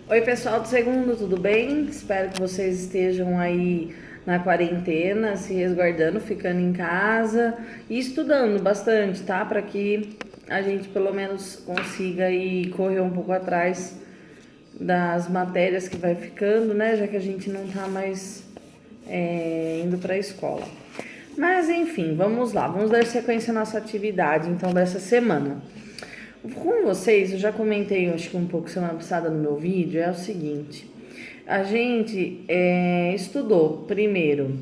Oi, pessoal do Segundo, tudo bem? Espero que vocês estejam aí na quarentena, se resguardando, ficando em casa e estudando bastante, tá? Para que a gente pelo menos consiga aí correr um pouco atrás das matérias que vai ficando, né? Já que a gente não tá mais indo para a escola. Mas enfim, vamos lá, vamos dar sequência à nossa atividade então dessa semana. Com vocês, eu já comentei, acho que um pouco semana passada no meu vídeo, é o seguinte: a gente estudou primeiro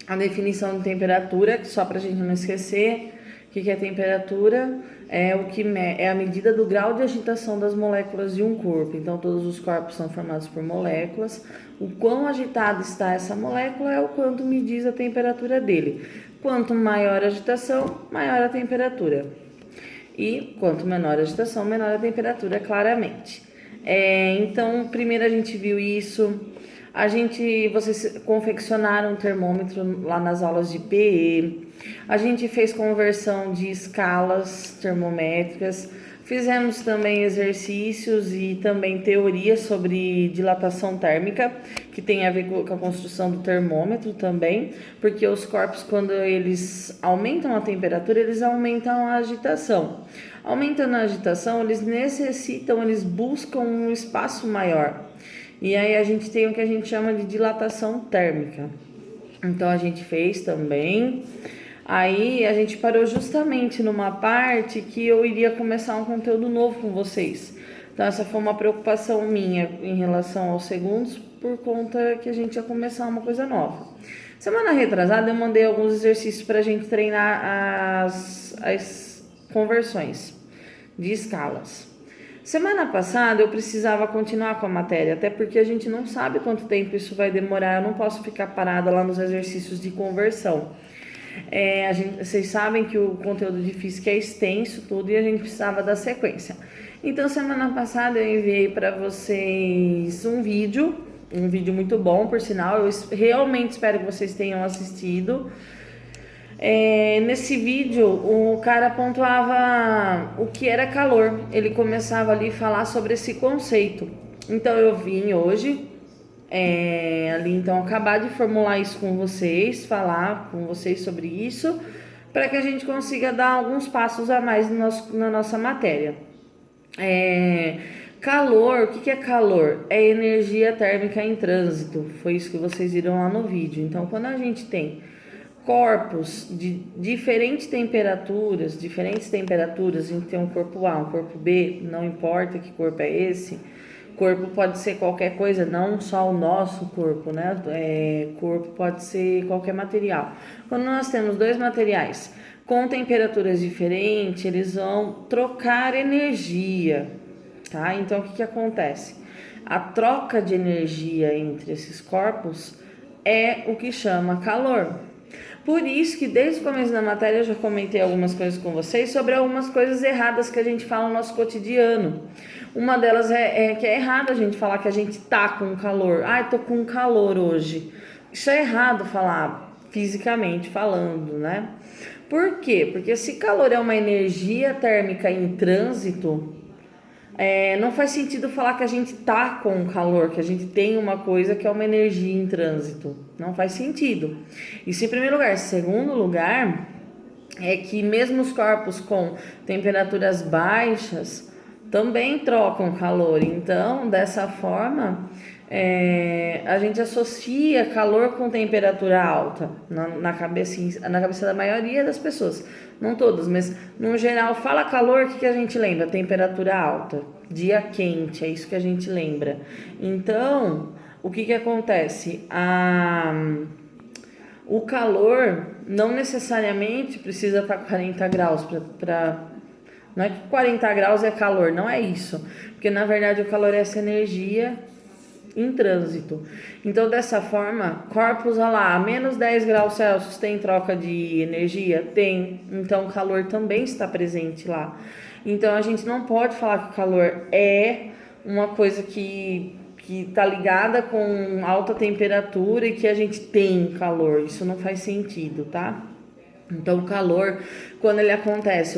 a definição de temperatura, que só para a gente não esquecer, o que é temperatura? É o que é a medida do grau de agitação das moléculas de um corpo. Então, todos os corpos são formados por moléculas. O quão agitada está essa molécula é o quanto me diz a temperatura dele. Quanto maior a agitação, maior a temperatura. E quanto menor a agitação, menor a temperatura, claramente. Então, primeiro a gente viu isso. Vocês confeccionaram um termômetro lá nas aulas de PE. A gente fez conversão de escalas termométricas. Fizemos também exercícios e também teoria sobre dilatação térmica, que tem a ver com a construção do termômetro também, porque os corpos, quando eles aumentam a temperatura, eles aumentam a agitação. Aumentando a agitação, eles buscam um espaço maior. E aí a gente tem o que a gente chama de dilatação térmica. Então a gente fez também. Aí a gente parou justamente numa parte que eu iria começar um conteúdo novo com vocês. Então essa foi uma preocupação minha em relação aos segundos, por conta que a gente ia começar uma coisa nova. Semana retrasada eu mandei alguns exercícios para a gente treinar as conversões de escalas. Semana passada eu precisava continuar com a matéria, até porque a gente não sabe quanto tempo isso vai demorar. Eu não posso ficar parada lá nos exercícios de conversão. Vocês sabem que o conteúdo de física é extenso tudo e a gente precisava da sequência. Então semana passada eu enviei para vocês um vídeo muito bom, por sinal. Eu realmente espero que vocês tenham assistido. Nesse vídeo o cara pontuava o que era calor. Ele começava ali a falar sobre esse conceito. Então eu vim hoje então acabar de formular isso com vocês, falar com vocês sobre isso, para que a gente consiga dar alguns passos a mais na nossa matéria. Calor, o que é calor? É energia térmica em trânsito, foi isso que vocês viram lá no vídeo. Então quando a gente tem corpos de diferentes temperaturas, a gente tem um corpo A, um corpo B, não importa que corpo é esse. Corpo pode ser qualquer coisa, não só o nosso corpo, né? Corpo pode ser qualquer material. Quando nós temos dois materiais com temperaturas diferentes, eles vão trocar energia, tá? Então, o que acontece? A troca de energia entre esses corpos é o que chama calor. Por isso que desde o começo da matéria eu já comentei algumas coisas com vocês sobre algumas coisas erradas que a gente fala no nosso cotidiano. Uma delas é que é errado a gente falar que a gente tá com calor. Tô com calor hoje. Isso é errado falar, fisicamente falando, né? Por quê? Porque se calor é uma energia térmica em trânsito, não faz sentido falar que a gente tá com calor, que a gente tem uma coisa que é uma energia em trânsito. Não faz sentido. Isso em primeiro lugar. Segundo lugar, é que mesmo os corpos com temperaturas baixas também trocam calor. Então, dessa forma, a gente associa calor com temperatura alta na cabeça da maioria das pessoas. Não todas, mas no geral, fala calor, o que a gente lembra? Temperatura alta, dia quente, é isso que a gente lembra. Então, o que acontece? O calor não necessariamente precisa estar 40 graus não é que 40 graus é calor, não é isso. Porque na verdade o calor é essa energia em trânsito. Então dessa forma, corpos a menos 10 graus Celsius tem troca de energia? Tem. Então o calor também está presente lá. Então a gente não pode falar que o calor é uma coisa que está ligada com alta temperatura e que a gente tem calor. Isso não faz sentido, tá? Então o calor, quando ele acontece,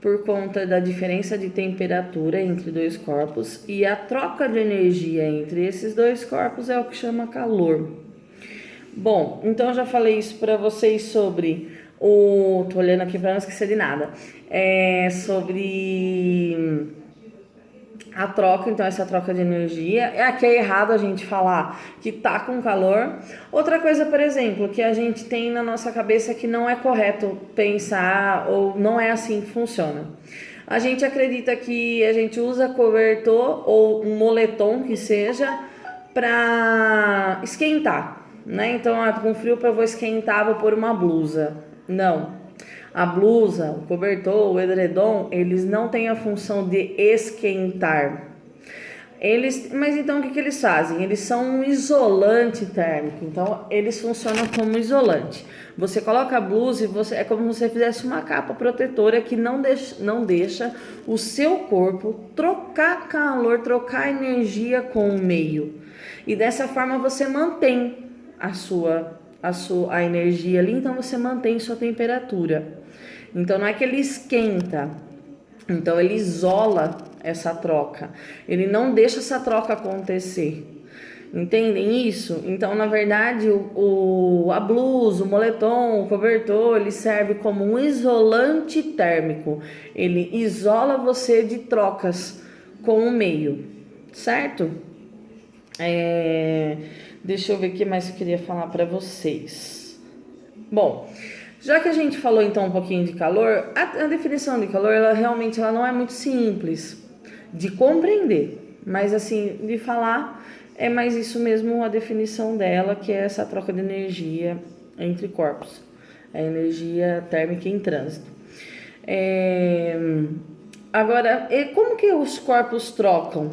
por conta da diferença de temperatura entre dois corpos, e a troca de energia entre esses dois corpos é o que chama calor. Bom, então eu já falei isso para vocês sobre o... Tô olhando aqui para não esquecer de nada. Sobre a troca, então essa troca de energia. Aqui é errado a gente falar que tá com calor. Outra coisa, por exemplo, que a gente tem na nossa cabeça que não é correto pensar, ou não é assim que funciona. A gente acredita que a gente usa cobertor ou um moletom que seja para esquentar, né? Então, com frio, para vou esquentar, vou pôr uma blusa. Não. A blusa, o cobertor, o edredom, eles não têm a função de esquentar. Mas então o que eles fazem? Eles são um isolante térmico, então eles funcionam como isolante. Você coloca a blusa e é como se você fizesse uma capa protetora que não deixa o seu corpo trocar calor, trocar energia com o meio. E dessa forma você mantém a energia ali, então você mantém sua temperatura. Então não é que ele esquenta, então ele isola essa troca, ele não deixa essa troca acontecer. Entendem isso? Então, na verdade, a blusa, o moletom, o cobertor, ele serve como um isolante térmico. Ele isola você de trocas com o meio, certo? Deixa eu ver o que mais eu queria falar para vocês. Bom, já que a gente falou então um pouquinho de calor, a definição de calor, ela realmente não é muito simples de compreender, mas assim, de falar é mais isso mesmo a definição dela, que é essa troca de energia entre corpos, a energia térmica em trânsito. Agora, como que os corpos trocam?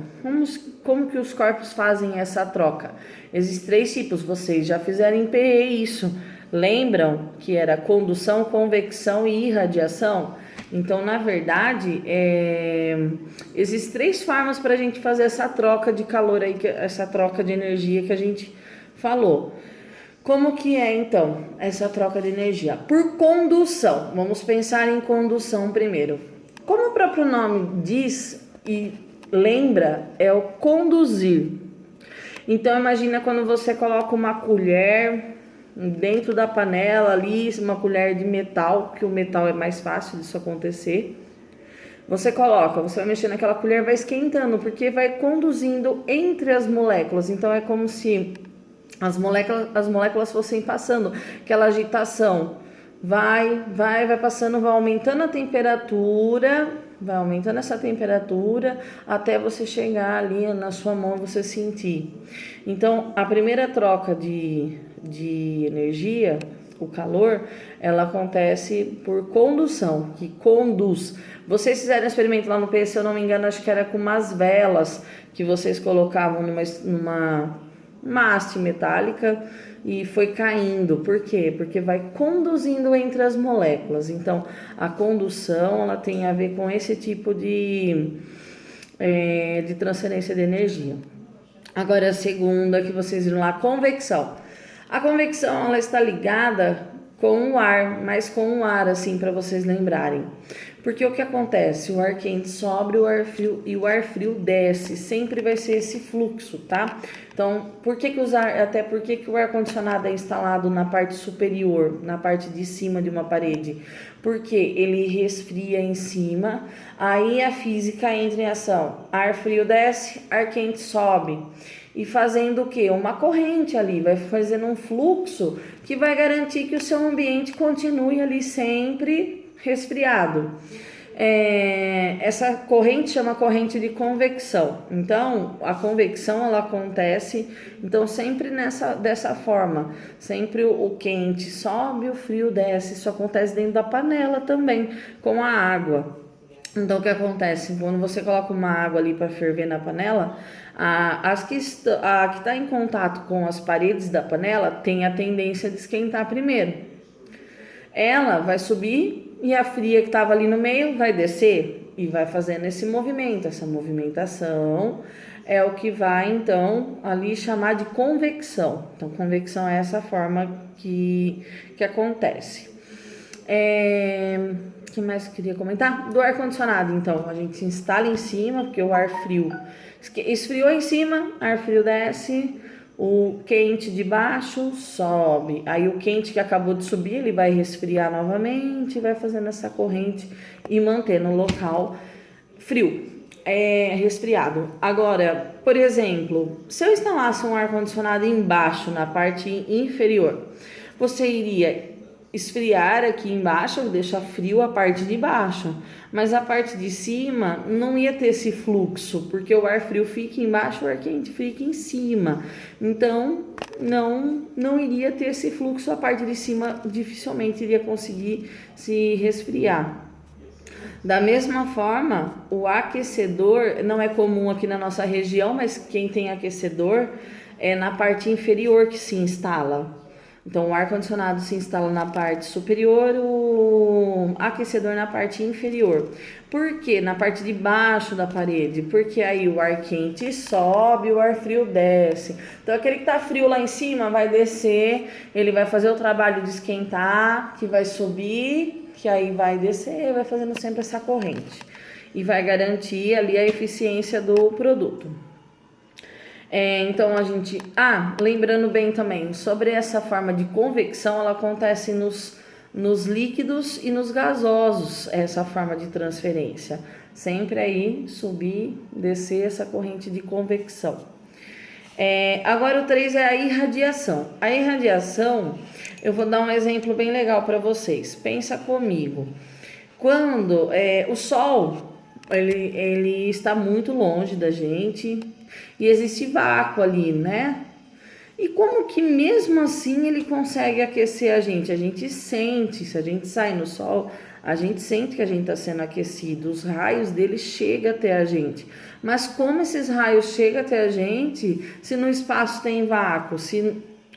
Como que os corpos fazem essa troca? Existem 3 tipos, vocês já fizeram em PE isso. Lembram que era condução, convecção e irradiação? Então, na verdade, existem 3 formas para a gente fazer essa troca de calor aí, essa troca de energia que a gente falou. Como que é, então, essa troca de energia? Por condução. Vamos pensar em condução primeiro. Como o próprio nome diz e lembra, é o conduzir. Então, imagina quando você coloca uma colher dentro da panela ali, uma colher de metal, que o metal é mais fácil disso acontecer. Você vai mexer naquela colher, vai esquentando, porque vai conduzindo entre as moléculas. Então é como se as moléculas fossem passando aquela agitação. Vai passando, vai aumentando a temperatura, vai aumentando essa temperatura até você chegar ali na sua mão, você sentir. Então, a primeira troca de energia, o calor, ela acontece por condução, que conduz. Vocês fizeram um experimento lá no PS, se eu não me engano, acho que era com umas velas que vocês colocavam numa haste metálica e foi caindo. Por quê? Porque vai conduzindo entre as moléculas. Então, a condução, ela tem a ver com esse tipo de transferência de energia. Agora, a segunda que vocês viram lá, convecção. A convecção, ela está ligada com o ar, mas com o ar, assim, para vocês lembrarem. Porque o que acontece? O ar quente sobe, o ar frio, e o ar frio desce. Sempre vai ser esse fluxo, tá? Então, até por que o ar-condicionado é instalado na parte superior, na parte de cima de uma parede? Porque ele resfria em cima, aí a física entra em ação. Ar frio desce, ar quente sobe. E fazendo o quê? Uma corrente ali, vai fazendo um fluxo que vai garantir que o seu ambiente continue ali sempre resfriado. Essa corrente chama corrente de convecção. Então, a convecção ela acontece sempre dessa forma. Sempre o quente sobe, o frio desce. Isso acontece dentro da panela também, com a água. Então, o que acontece? Quando você coloca uma água ali para ferver na panela, a que está em contato com as paredes da panela tem a tendência de esquentar primeiro. Ela vai subir e a fria que estava ali no meio vai descer e vai fazendo esse movimento. Essa movimentação é o que vai, então, ali chamar de convecção. Então, convecção é essa forma que acontece. O que mais eu queria comentar? Do ar-condicionado, então. A gente instala em cima, porque o ar frio esfriou em cima, ar frio desce, o quente de baixo sobe. Aí o quente que acabou de subir, ele vai resfriar novamente, vai fazendo essa corrente e mantendo o local frio, resfriado. Agora, por exemplo, se eu instalasse um ar-condicionado embaixo, na parte inferior, você iria esfriar aqui embaixo, deixar frio a parte de baixo, mas a parte de cima não ia ter esse fluxo, porque o ar frio fica embaixo, o ar quente fica em cima. Então, não iria ter esse fluxo, a parte de cima dificilmente iria conseguir se resfriar. Da mesma forma, o aquecedor não é comum aqui na nossa região, mas quem tem aquecedor é na parte inferior que se instala. Então, o ar-condicionado se instala na parte superior, o aquecedor na parte inferior. Por quê? Na parte de baixo da parede, porque aí o ar quente sobe e o ar frio desce. Então, aquele que tá frio lá em cima vai descer, ele vai fazer o trabalho de esquentar, que vai subir, que aí vai descer, vai fazendo sempre essa corrente. E vai garantir ali a eficiência do produto. Então a gente... lembrando bem também, sobre essa forma de convecção, ela acontece nos líquidos e nos gasosos, essa forma de transferência. Sempre aí subir, descer essa corrente de convecção. Agora o 3 é a irradiação. A irradiação, eu vou dar um exemplo bem legal para vocês. Pensa comigo. Quando o Sol, ele está muito longe da gente e existe vácuo ali, né? E como que mesmo assim ele consegue aquecer a gente? A gente sente, se a gente sai no sol, a gente sente que a gente está sendo aquecido, os raios dele chegam até a gente. Mas como esses raios chegam até a gente se no espaço tem vácuo?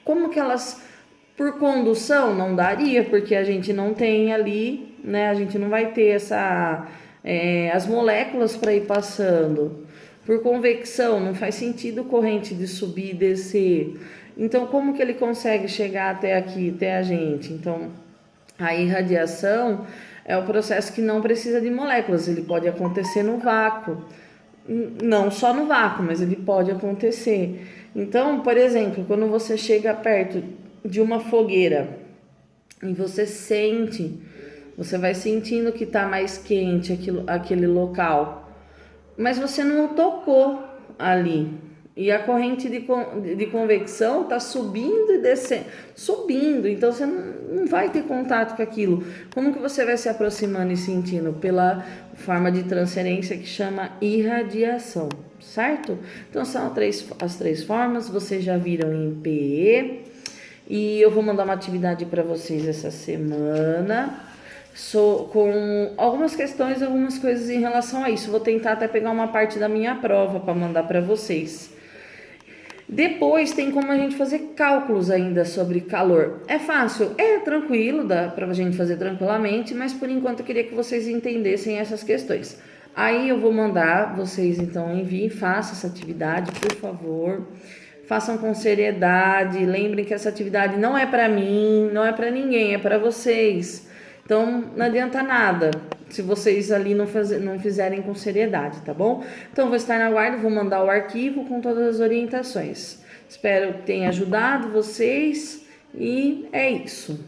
Como que elas, por condução, não daria, porque a gente não tem ali, né? A gente não vai ter as moléculas para ir passando. Por convecção, não faz sentido corrente de subir e descer. Então, como que ele consegue chegar até aqui, até a gente? Então, a irradiação é o processo que não precisa de moléculas, ele pode acontecer no vácuo. Não só no vácuo, mas ele pode acontecer. Então, por exemplo, quando você chega perto de uma fogueira e você vai sentindo que está mais quente aquele local. Mas você não tocou ali. E a corrente de convecção está subindo e descendo. Subindo, então você não vai ter contato com aquilo. Como que você vai se aproximando e sentindo? Pela forma de transferência que chama irradiação, certo? Então são as três formas, vocês já viram em PE. E eu vou mandar uma atividade para vocês essa semana. Com algumas questões, algumas coisas em relação a isso. Vou tentar até pegar uma parte da minha prova para mandar para vocês. Depois tem como a gente fazer cálculos ainda sobre calor. É fácil? É tranquilo, dá para a gente fazer tranquilamente, mas por enquanto eu queria que vocês entendessem essas questões. Aí eu vou mandar, vocês então enviem, façam essa atividade, por favor. Façam com seriedade, lembrem que essa atividade não é para mim, não é para ninguém, é para vocês. Então, não adianta nada se vocês ali não fizerem com seriedade, tá bom? Então, vou estar na guarda, vou mandar o arquivo com todas as orientações. Espero que tenha ajudado vocês e é isso.